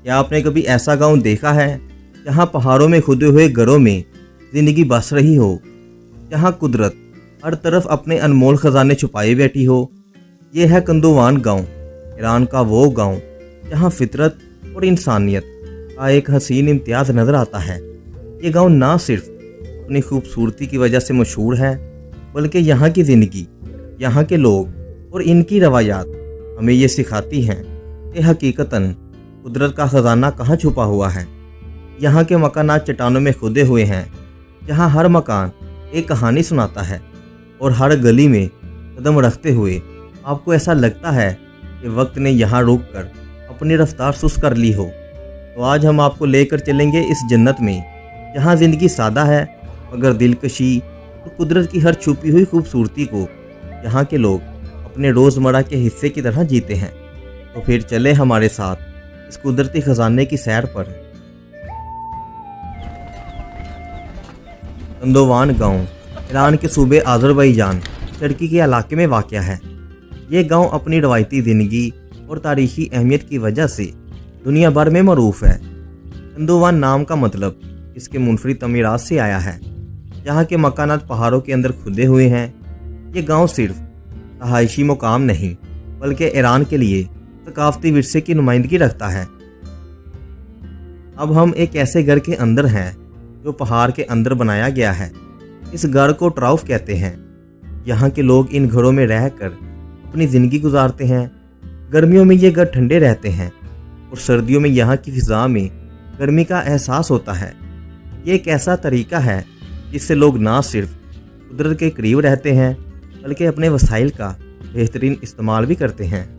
क्या आपने कभी ऐसा गांव देखा है जहां पहाड़ों में खुदे हुए घरों में जिंदगी बस रही हो, जहां कुदरत हर तरफ अपने अनमोल खजाने छुपाए बैठी हो? ये है कंदोवान गांव, ईरान का वो गांव जहां फितरत और इंसानियत का एक हसीन इम्तियाज नजर आता है। ये गांव ना सिर्फ अपनी खूबसूरती की वजह से मशहूर है, बल्कि यहाँ की ज़िंदगी, यहाँ के लोग और इनकी रवायात हमें ये सिखाती हैं कि हकीकतन कुदरत का ख़जाना कहाँ छुपा हुआ है। यहाँ के मकानात चट्टानों में खुदे हुए हैं, जहाँ हर मकान एक कहानी सुनाता है और हर गली में कदम रखते हुए आपको ऐसा लगता है कि वक्त ने यहाँ रुक कर अपनी रफ्तार सुस्त कर ली हो। तो आज हम आपको लेकर चलेंगे इस जन्नत में, जहाँ ज़िंदगी सादा है मगर दिलकशी और कुदरत की हर छुपी हुई खूबसूरती को यहाँ के लोग अपने रोज़मर्रा के हिस्से की तरह जीते हैं। तो फिर चले हमारे साथ इस कुदरती खजाने की सैर पर। कंदोवान गांव ईरान के सूबे आज़रबाईजान टर्की के इलाके में वाक़या है। ये गांव अपनी रवायती ज़िंदगी और तारीख़ी अहमियत की वजह से दुनिया भर में मरूफ है। कंदोवान नाम का मतलब इसके मुनफरिद तमीरात से आया है, जहाँ के मकानात पहाड़ों के अंदर खुदे हुए हैं। ये गांव सिर्फ तहाइशी मुकाम नहीं, बल्कि ईरान के लिए सकाफती विरसे की नुमाइंदगी रखता है। अब हम एक ऐसे घर के अंदर हैं जो पहाड़ के अंदर बनाया गया है। इस घर को ट्राउफ कहते हैं। यहाँ के लोग इन घरों में रहकर अपनी ज़िंदगी गुजारते हैं। गर्मियों में ये घर ठंडे रहते हैं और सर्दियों में यहाँ की फ़िज़ा में गर्मी का एहसास होता है। ये एक ऐसा तरीका है जिससे लोग ना सिर्फ कुदरत के करीब रहते हैं, बल्कि अपने वसाइल का बेहतरीन इस्तेमाल भी करते हैं।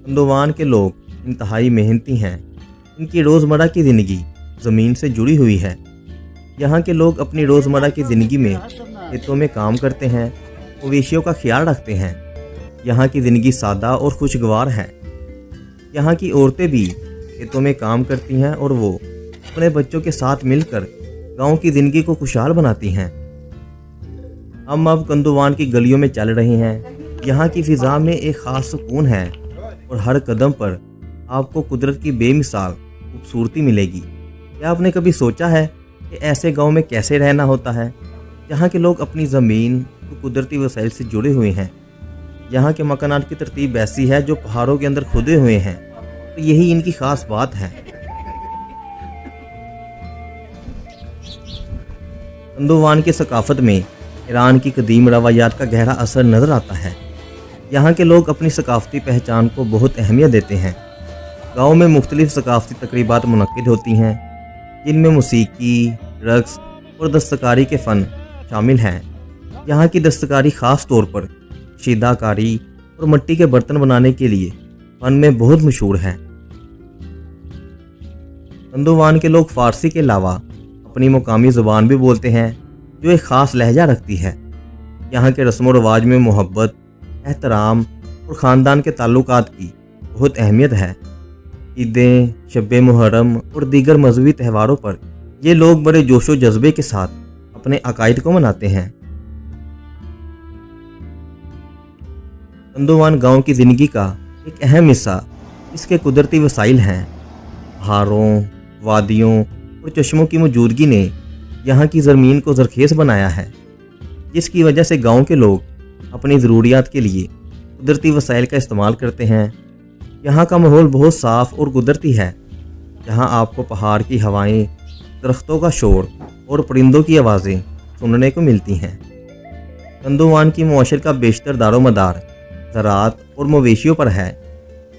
कंदोवान के लोग इंतहाई मेहनती हैं। इनकी रोज़मर्रा की ज़िंदगी ज़मीन से जुड़ी हुई है। यहाँ के लोग अपनी रोज़मर्रा की ज़िंदगी में खेतों में काम करते हैं, मवेशियों का ख्याल रखते हैं। यहाँ की ज़िंदगी सादा और खुशगवार है। यहाँ की औरतें भी खेतों में काम करती हैं और वो अपने बच्चों के साथ मिलकर गांव की ज़िंदगी को खुशहाल बनाती हैं। हम अब कंदोवान की गलियों में चल रहे हैं। यहाँ की फ़िज़ा में एक ख़ास सुकून है और हर कदम पर आपको कुदरत की बेमिसाल खूबसूरती मिलेगी। क्या आपने कभी सोचा है कि ऐसे गांव में कैसे रहना होता है, जहाँ के लोग अपनी ज़मीन और कुदरती वसाइल से जुड़े हुए हैं? यहाँ के मकानात की तरतीब ऐसी है जो पहाड़ों के अंदर खुदे हुए हैं, तो यही इनकी ख़ास बात है। कंदोवान की सकाफत में ईरान की कदीम रवायात का गहरा असर नज़र आता है। यहाँ के लोग अपनी सकाफती पहचान को बहुत अहमियत देते हैं। गाँव में मुख्तलिफ सकाफती तकरीबात मुनक्किद होती हैं, जिनमें मौसीकी, रक्स और दस्तकारी के फ़न शामिल हैं। यहाँ की दस्तकारी ख़ास तौर पर शीदाकारी और मिट्टी के बर्तन बनाने के लिए फ़न में बहुत मशहूर है। कंदोवान के लोग फ़ारसी के अलावा अपनी मुकामी ज़ुबान भी बोलते हैं, जो एक ख़ास लहजा रखती है। यहाँ के रस्म व रवाज में मोहब्बत, एहतराम और ख़ानदान के ताल्लुकात की बहुत अहमियत है। ईदें, शब मुहर्रम और दीगर मजहबी त्योहारों पर ये लोग बड़े जोश व जज्बे के साथ अपने अकायद को मनाते हैं। कंदोवान गांव की ज़िंदगी का एक अहम हिस्सा इसके कुदरती वसाइल हैं। पहाड़ों, वादियों और चश्मों की मौजूदगी ने यहाँ की ज़मीन को ज़रखेज़ बनाया है, जिसकी वजह से गांव के लोग अपनी ज़रूरियात के लिए कुदरती वसाइल का इस्तेमाल करते हैं। यहाँ का माहौल बहुत साफ़ और कुदरती है, जहाँ आपको पहाड़ की हवाएं, दरख्तों का शोर और परिंदों की आवाज़ें सुनने को मिलती हैं। कंदोवान की मुआशरत का बेशतर दारोमदार ज़राअत और मवेशियों पर है।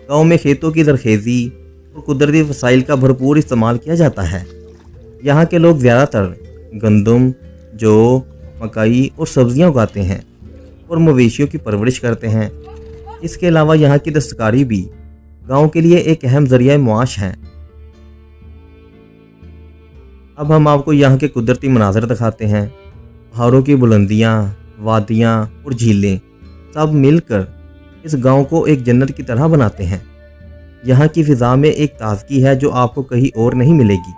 गाँव में खेतों की ज़रखेज़ी और कुदरती वसाइल का भरपूर इस्तेमाल किया जाता है। यहाँ के लोग ज़्यादातर गंदम, जौ, मकई और सब्जियाँ उगाते हैं और मवेशियों की परवरिश करते हैं। इसके अलावा यहाँ की दस्तकारी भी गांव के लिए एक अहम ज़रिया मुआश है। अब हम आपको यहाँ के कुदरती मनाज़र दिखाते हैं। पहाड़ों की बुलंदियाँ, वादियाँ और झीलें सब मिलकर इस गांव को एक जन्नत की तरह बनाते हैं। यहाँ की फ़िज़ा में एक ताज़गी है जो आपको कहीं और नहीं मिलेगी।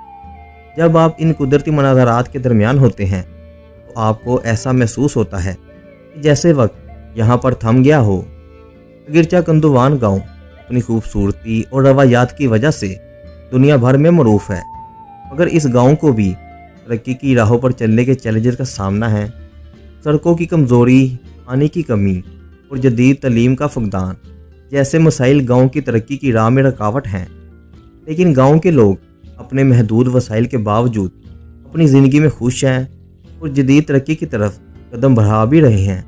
जब आप इन कुदरती मनाज़रात के दरमियान होते हैं तो आपको ऐसा महसूस होता है कि जैसे वक्त यहाँ पर थम गया हो। अगरचे कंदोवान गांव अपनी खूबसूरती और रवायात की वजह से दुनिया भर में मरूफ है, मगर इस गांव को भी तरक्की की राहों पर चलने के चैलेंजेस का सामना है। सड़कों की कमज़ोरी, पानी की कमी और जदीद तालीम का फुकदान जैसे मसाइल गांव की तरक्की की राह में रुकावट हैं। लेकिन गांव के लोग अपने महदूद वसाइल के बावजूद अपनी ज़िंदगी में खुश हैं और जदीद तरक्की की तरफ कदम बढ़ा भी रहे हैं।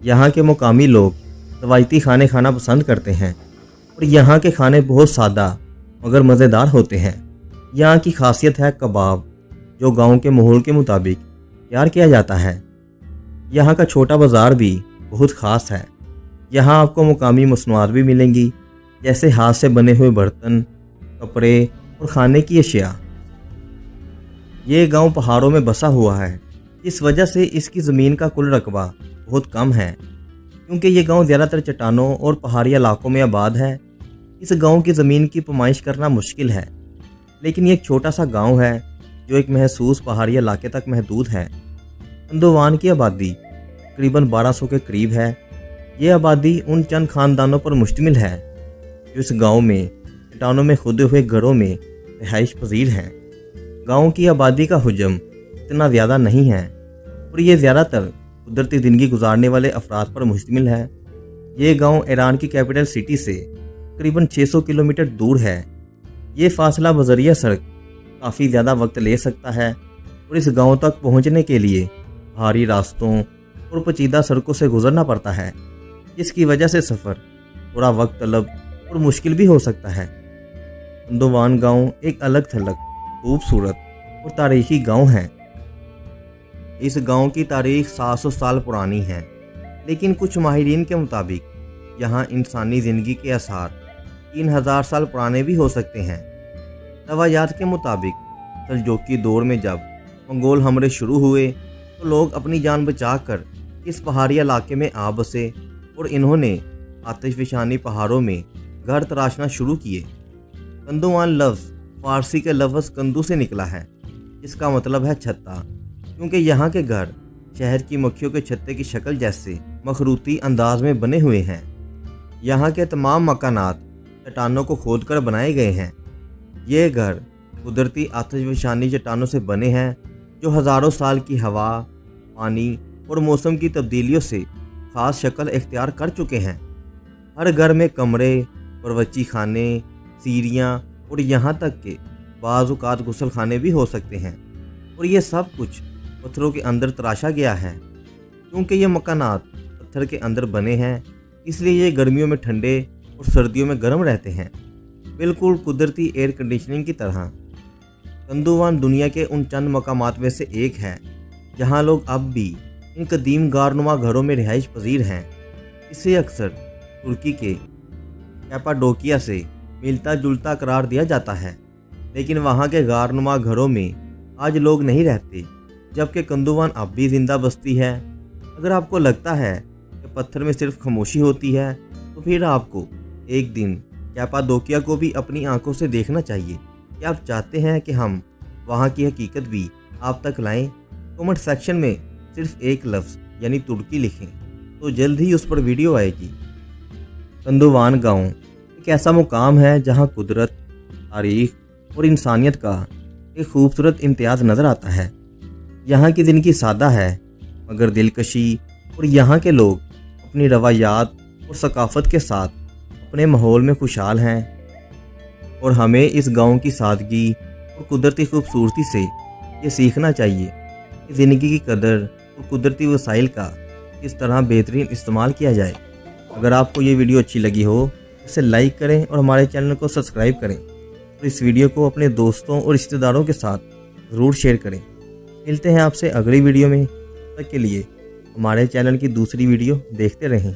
यहाँ के मुकामी लोग रवायती खाने खाना पसंद करते हैं और यहाँ के खाने बहुत सादा मगर मज़ेदार होते हैं। यहाँ की खासियत है कबाब, जो गांव के माहौल के मुताबिक तैयार किया जाता है। यहाँ का छोटा बाज़ार भी बहुत ख़ास है। यहाँ आपको मुकामी मसनूआत भी मिलेंगी, जैसे हाथ से बने हुए बर्तन, कपड़े और खाने की अशिया। ये गांव पहाड़ों में बसा हुआ है, इस वजह से इसकी ज़मीन का कुल रकबा बहुत कम है। क्योंकि ये गांव ज़्यादातर चट्टानों और पहाड़ी इलाकों में आबाद है, इस गांव की ज़मीन की पैमाइश करना मुश्किल है। लेकिन ये एक छोटा सा गांव है जो एक महसूस पहाड़ी इलाके तक महदूद है। कंदोवान की आबादी तकरीबन 1200 के करीब है। ये आबादी उन चंद ख़ानदानों पर मुश्तमिल है जो इस गांव में चट्टानों में खुदे हुए घरों में रिहाइश पजीर हैं। गांव की आबादी का हुजम इतना ज़्यादा नहीं है और ये ज़्यादातर कुदरती ज़िंदगी गुजारने वाले अफराद पर मुश्तमिल है। ये गांव ईरान की कैपिटल सिटी से तकरीबन 600 किलोमीटर दूर है। ये फासला बज़रिया सड़क काफ़ी ज़्यादा वक्त ले सकता है और इस गांव तक पहुंचने के लिए भारी रास्तों और पेचीदा सड़कों से गुजरना पड़ता है, जिसकी वजह से सफ़र थोड़ा वक्त तलब और मुश्किल भी हो सकता है। कंदोवान गांव एक अलग थलग, खूबसूरत और तारीखी गांव है। इस गांव की तारीख 700 साल पुरानी है, लेकिन कुछ माहिरीन के मुताबिक यहाँ इंसानी ज़िंदगी के आसार 3000 साल पुराने भी हो सकते हैं। रवायात के मुताबिक सल्जोकी दौर में जब मंगोल हमले शुरू हुए तो लोग अपनी जान बचाकर इस पहाड़ी इलाके में आ बसे और इन्होंने आतिशफशानी पहाड़ों में घर तराशना शुरू किए। कंदोवान लफ्ज़ फारसी के लफ्ज़ कंदू से निकला है, इसका मतलब है छत्ता, क्योंकि यहाँ के घर शहर की मक्खियों के छत्ते की शक्ल जैसे मखरूती अंदाज में बने हुए हैं। यहाँ के तमाम मकानात चट्टानों को खोदकर बनाए गए हैं। ये घर कुदरती आतिशफशानी चट्टानों से बने हैं जो हज़ारों साल की हवा, पानी और मौसम की तब्दीलियों से ख़ास शक्ल इख्तियार कर चुके हैं। हर घर में कमरे, बावर्ची खाने, सीढ़ियाँ और यहाँ तक कि बाज़ औक़ात गुसल खाने भी हो सकते हैं, और ये सब कुछ पत्थरों के अंदर तराशा गया है। क्योंकि ये मकानात पत्थर के अंदर बने हैं, इसलिए ये गर्मियों में ठंडे और सर्दियों में गर्म रहते हैं, बिल्कुल कुदरती एयर कंडीशनिंग की तरह। कंदोवान दुनिया के उन चंद मकामात में से एक है जहाँ लोग अब भी इन कदीम गारनुमा घरों में रिहाइश पजीर हैं। इसे अक्सर तुर्की के कैपाडोकिया से मिलता जुलता करार दिया जाता है, लेकिन वहाँ के गारनुमा घरों में आज लोग नहीं रहते, जबकि कंदोवान अब भी जिंदा बसती है। अगर आपको लगता है कि पत्थर में सिर्फ खामोशी होती है, तो फिर आपको एक दिन कैपाडोकिया को भी अपनी आंखों से देखना चाहिए। क्या आप चाहते हैं कि हम वहाँ की हकीकत भी आप तक लाएं? कमेंट सेक्शन में सिर्फ एक लफ्ज़ यानी तुर्की लिखें, तो जल्द ही उस पर वीडियो आएगी। कंदोवान गांव एक ऐसा मुकाम है जहां कुदरत, तारीख और इंसानियत का एक खूबसूरत इम्तियाज़ नज़र आता है। यहाँ की ज़िंदगी सादा है मगर दिलकशी, और यहाँ के लोग अपनी रवायात और सकाफ़त के साथ अपने माहौल में खुशहाल हैं। और हमें इस गांव की सादगी और कुदरती खूबसूरती से ये सीखना चाहिए कि ज़िंदगी की कदर और कुदरती वसाइल का किस तरह बेहतरीन इस्तेमाल किया जाए। अगर आपको ये वीडियो अच्छी लगी हो, इसे लाइक करें और हमारे चैनल को सब्सक्राइब करें, और इस वीडियो को अपने दोस्तों और रिश्तेदारों के साथ ज़रूर शेयर करें। मिलते हैं आपसे अगली वीडियो में, तब तक के लिए हमारे चैनल की दूसरी वीडियो देखते रहें।